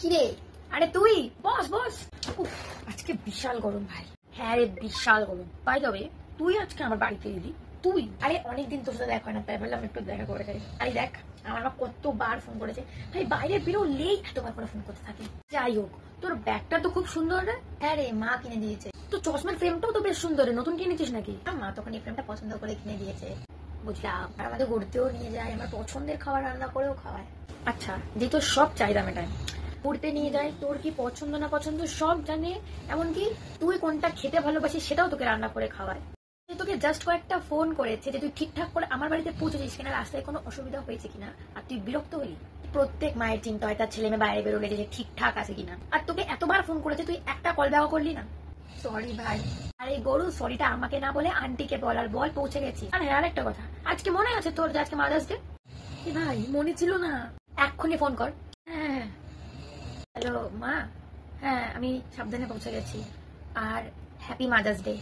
কিরে? আরে তুই বস বস। আজকে বিশাল গরম ভাই। হ্যাঁ রে, বিশাল গরম। বাই দ্য ওয়ে, তুই আজকে আমার বাড়িতে এলি? তুই? আরে অনেকদিন তোর সাথে দেখা হয় না, তাই বললাম একটু দেখা করে যাই। আরে দেখ, আমার মা কতবার ফোন করেছে ভাই, বাইরে বেরোলেই এতবার করে ফোন করতে থাকে। যাই হোক, তোর ব্যাগটা তো খুব সুন্দর রে। হ্যাঁ রে, মা কিনে দিয়েছে। তো চশমার ফ্রেমটাও তো বেশ সুন্দর রে, নতুন কিনেছিস নাকি? মা তখন এই ফ্রেমটা পছন্দ করে কিনে দিয়েছে, বুঝলাম। আর আমাদের ঘুরতেও নিয়ে যায়, আমার পছন্দের খাবার রান্না করেও খাওয়ায়। আচ্ছা, যে তোর সব চাহিদা মেটায়, ঘুরতে নিয়ে যায়, তোর কি পছন্দ না পছন্দ সব জানে, এমনকি তুই কোনটা খেতে ভালোবাসিস সেটাও তোকে রান্না করে খাওয়ায়। তোকে জাস্ট কয়েকটা ফোন করেছে যে তুই ঠিকঠাক করে আমার বাড়িতে পৌঁছেছিস কিনা, রাস্তায় কোনো অসুবিধা হয়েছে কিনা, আর তুই বিরক্ত হলি। প্রত্যেক মায়ের চিন্তা হয় তার ছেলে মেয়ে বাইরে বেরোলে যে ঠিকঠাক আছে কিনা, আর তোকে এতবার ফোন করেছে তুই একটা কল ব্যাক করলি না। সরি ভাই। আরে গরু, সরিটা আমাকে না বলে আন্টিকে বল, আর বল পৌঁছে গেছি। আর হ্যাঁ, আরেকটা কথা, আজকে মনে আছে তোর যে আজকে মাদার্স ডে? ভাই মনে ছিল না, এক্ষুনি ফোন কর। হ্যাঁ, হ্যালো মা। হ্যাঁ, আমি সাবধানে পৌঁছে গেছি। আর হ্যাপি মাদার্স ডে।